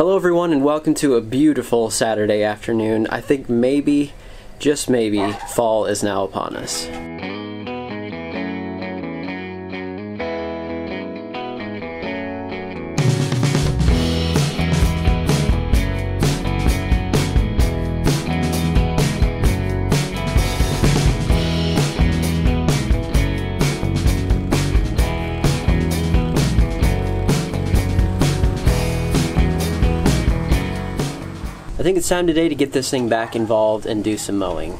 Hello everyone and welcome to a beautiful Saturday afternoon. I think maybe, just maybe, fall is now upon us. I think it's time today to get this thing back involved and do some mowing.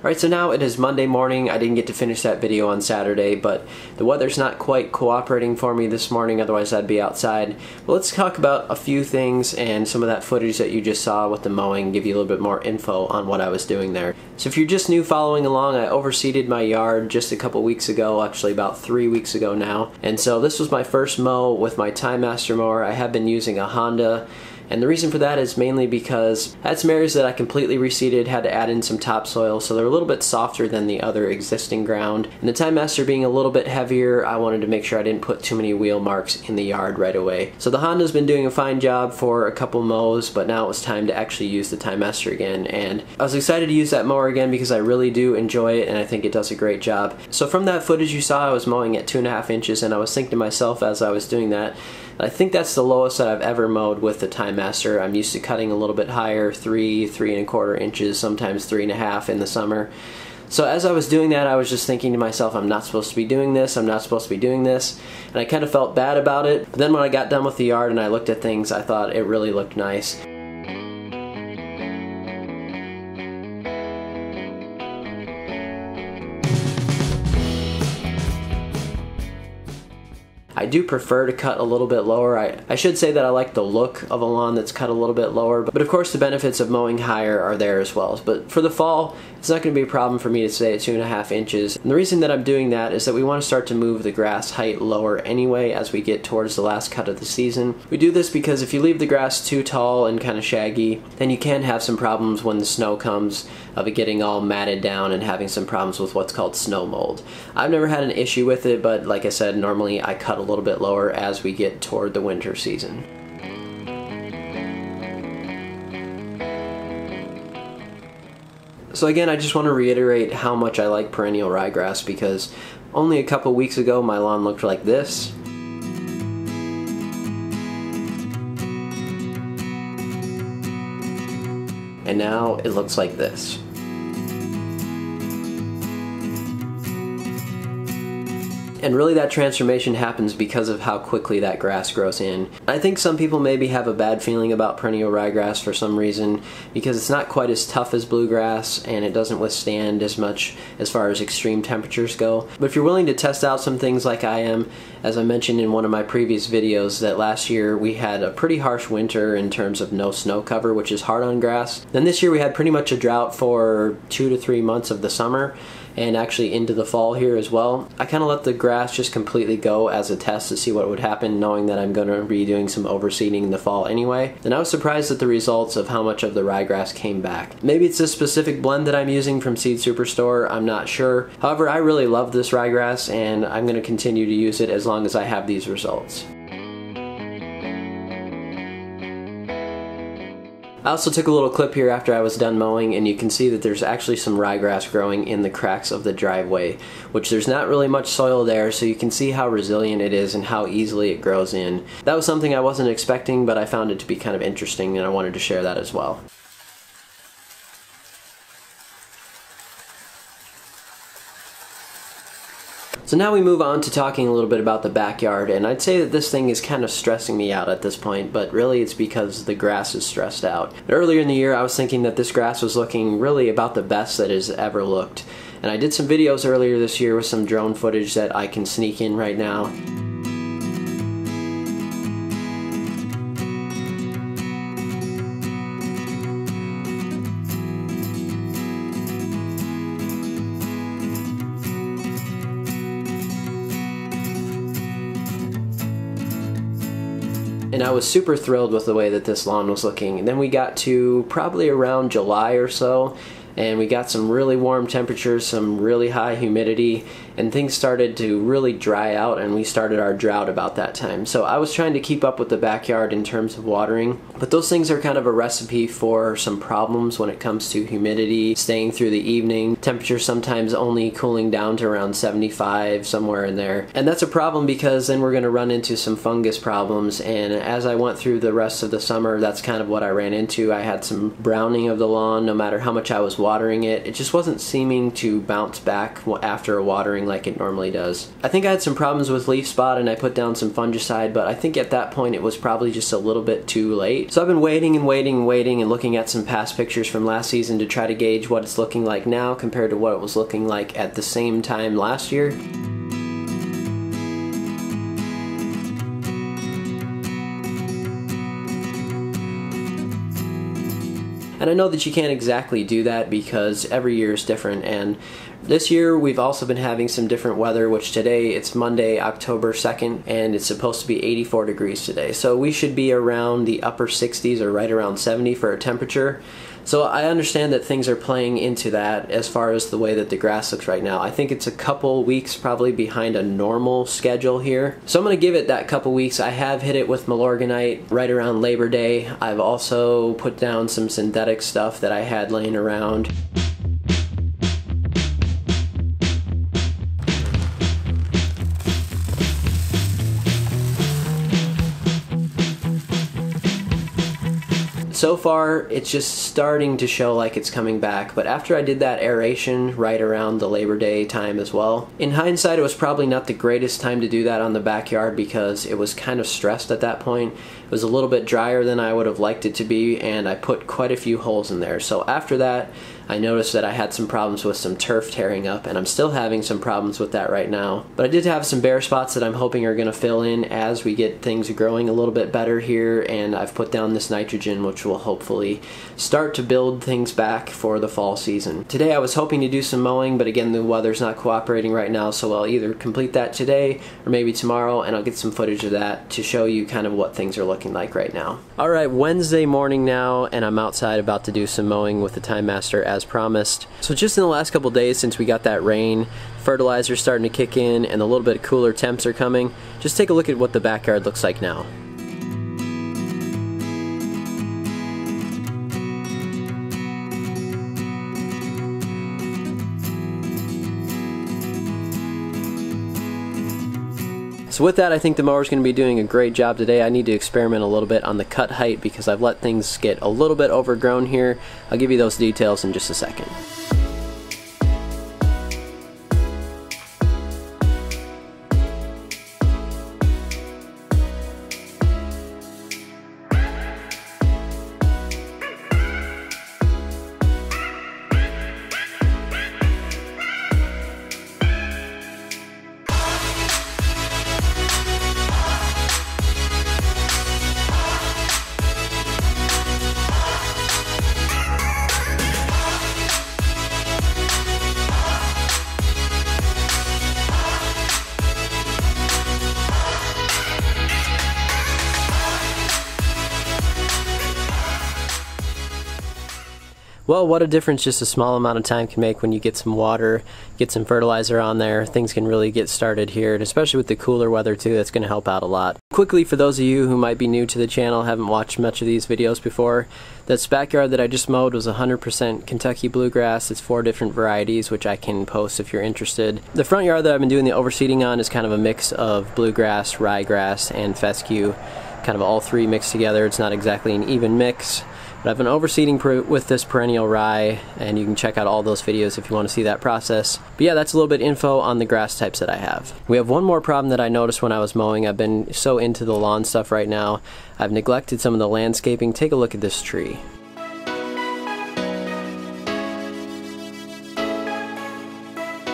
Alright, so now it is Monday morning. I didn't get to finish that video on Saturday, but the weather's not quite cooperating for me this morning, otherwise I'd be outside. But let's talk about a few things and some of that footage that you just saw with the mowing, give you a little bit more info on what I was doing there. So if you're just new following along, I overseeded my yard just a couple weeks ago, actually about 3 weeks ago now. And so this was my first mow with my Timemaster mower. I have been using a Honda. And the reason for that is mainly because I had some areas that I completely reseeded, had to add in some topsoil, so they're a little bit softer than the other existing ground. And the Timemaster being a little bit heavier, I wanted to make sure I didn't put too many wheel marks in the yard right away. So the Honda's been doing a fine job for a couple mows, but now it was time to actually use the Timemaster again. And I was excited to use that mower again because I really do enjoy it and I think it does a great job. So from that footage you saw, I was mowing at 2.5 inches, and I was thinking to myself as I was doing that, I think that's the lowest that I've ever mowed with the Timemaster. I'm used to cutting a little bit higher, 3.25 inches, sometimes 3.5 in the summer. So as I was doing that, I was just thinking to myself, I'm not supposed to be doing this, I'm not supposed to be doing this, and I kind of felt bad about it. But then when I got done with the yard and I looked at things, I thought it really looked nice. I do prefer to cut a little bit lower. I should say that I like the look of a lawn that's cut a little bit lower, but of course the benefits of mowing higher are there as well. But for the fall, it's not going to be a problem for me to stay at 2.5 inches. And the reason that I'm doing that is that we want to start to move the grass height lower anyway as we get towards the last cut of the season. We do this because if you leave the grass too tall and kind of shaggy, then you can have some problems when the snow comes of it getting all matted down and having some problems with what's called snow mold. I've never had an issue with it, but like I said, normally I cut a little bit lower as we get toward the winter season. So again, I just want to reiterate how much I like perennial ryegrass because only a couple weeks ago my lawn looked like this. And now it looks like this. And really that transformation happens because of how quickly that grass grows in. I think some people maybe have a bad feeling about perennial ryegrass for some reason because it's not quite as tough as bluegrass and it doesn't withstand as much as far as extreme temperatures go. But if you're willing to test out some things like I am, as I mentioned in one of my previous videos, that last year we had a pretty harsh winter in terms of no snow cover, which is hard on grass. Then this year we had pretty much a drought for 2 to 3 months of the summer. and actually into the fall here as well. I kind of let the grass just completely go as a test to see what would happen, knowing that I'm going to be doing some overseeding in the fall anyway. And I was surprised at the results of how much of the ryegrass came back. Maybe it's a specific blend that I'm using from Seed Superstore, I'm not sure. However, I really love this ryegrass and I'm going to continue to use it as long as I have these results. I also took a little clip here after I was done mowing, and you can see that there's actually some ryegrass growing in the cracks of the driveway, which there's not really much soil there, so you can see how resilient it is and how easily it grows in. That was something I wasn't expecting, but I found it to be kind of interesting and I wanted to share that as well. So now we move on to talking a little bit about the backyard, and I'd say that this thing is kind of stressing me out at this point, but really it's because the grass is stressed out. Earlier in the year I was thinking that this grass was looking really about the best that it's ever looked, and I did some videos earlier this year with some drone footage that I can sneak in right now. And I was super thrilled with the way that this lawn was looking. And then we got to probably around July or so, and we got some really warm temperatures, some really high humidity, and things started to really dry out, and we started our drought about that time. So I was trying to keep up with the backyard in terms of watering, but those things are kind of a recipe for some problems when it comes to humidity, staying through the evening, temperature sometimes only cooling down to around 75, somewhere in there. And that's a problem because then we're going to run into some fungus problems, and as I went through the rest of the summer, that's kind of what I ran into. I had some browning of the lawn no matter how much I was watering it. It just wasn't seeming to bounce back after a watering like it normally does. I think I had some problems with leaf spot and I put down some fungicide, but I think at that point it was probably just a little bit too late. So I've been waiting and waiting and waiting and looking at some past pictures from last season to try to gauge what it's looking like now compared to what it was looking like at the same time last year. And I know that you can't exactly do that because every year is different, and this year we've also been having some different weather, which today it's Monday, October 2nd, and it's supposed to be 84 degrees today. So we should be around the upper 60s or right around 70 for a temperature. So I understand that things are playing into that as far as the way that the grass looks right now. I think it's a couple weeks probably behind a normal schedule here. So I'm going to give it that couple weeks. I have hit it with Milorganite right around Labor Day. I've also put down some synthetic stuff that I had laying around. So far, it's just starting to show like it's coming back, but after I did that aeration right around the Labor Day time as well, in hindsight it was probably not the greatest time to do that on the backyard because it was kind of stressed at that point. It was a little bit drier than I would have liked it to be, and I put quite a few holes in there. So after that, I noticed that I had some problems with some turf tearing up, and I'm still having some problems with that right now. But I did have some bare spots that I'm hoping are going to fill in as we get things growing a little bit better here, and I've put down this nitrogen, which will hopefully start to build things back for the fall season. Today I was hoping to do some mowing, but again the weather's not cooperating right now, so I'll either complete that today or maybe tomorrow, and I'll get some footage of that to show you kind of what things are looking like right now. Alright, Wednesday morning now, and I'm outside about to do some mowing with the Timemaster as promised. So just in the last couple days since we got that rain, fertilizer's starting to kick in and a little bit cooler temps are coming. Just take a look at what the backyard looks like now. So with that, I think the mower's going to be doing a great job today. I need to experiment a little bit on the cut height because I've let things get a little bit overgrown here. I'll give you those details in just a second. Well, what a difference just a small amount of time can make when you get some water, get some fertilizer on there. Things can really get started here, and especially with the cooler weather too, that's going to help out a lot. Quickly, for those of you who might be new to the channel, haven't watched much of these videos before, this backyard that I just mowed was 100% Kentucky Bluegrass. It's 4 different varieties, which I can post if you're interested. The front yard that I've been doing the overseeding on is kind of a mix of bluegrass, ryegrass, and fescue. Kind of all 3 mixed together. It's not exactly an even mix. But I've been overseeding with this perennial rye, and you can check out all those videos if you want to see that process. But yeah, that's a little bit info on the grass types that I have. We have one more problem that I noticed when I was mowing. I've been so into the lawn stuff right now, I've neglected some of the landscaping. Take a look at this tree.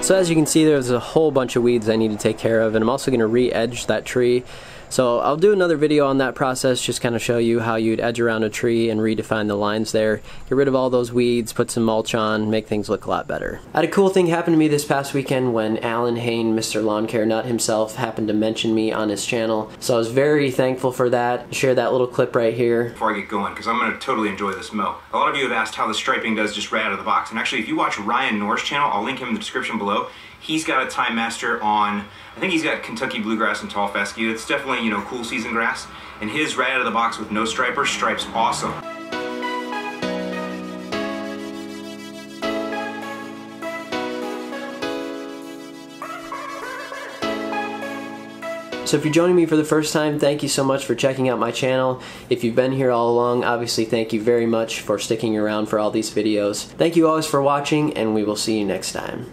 So as you can see, there's a whole bunch of weeds I need to take care of, and I'm also going to re-edge that tree. So I'll do another video on that process, just kind of show you how you'd edge around a tree and redefine the lines there. Get rid of all those weeds, put some mulch on, make things look a lot better. I had a cool thing happen to me this past weekend when Alan Hain, Mr. Lawn Care Nut himself, happened to mention me on his channel. So I was very thankful for that. Share that little clip right here. Before I get going, because I'm going to totally enjoy this mow. A lot of you have asked how the striping does just right out of the box. And actually, if you watch Ryan Knorr's channel, I'll link him in the description below. He's got a Timemaster on, I think he's got Kentucky Bluegrass and tall fescue. It's definitely, you know, cool season grass. And his right out of the box with no striper stripes awesome. So if you're joining me for the first time, thank you so much for checking out my channel. If you've been here all along, obviously thank you very much for sticking around for all these videos. Thank you always for watching, and we will see you next time.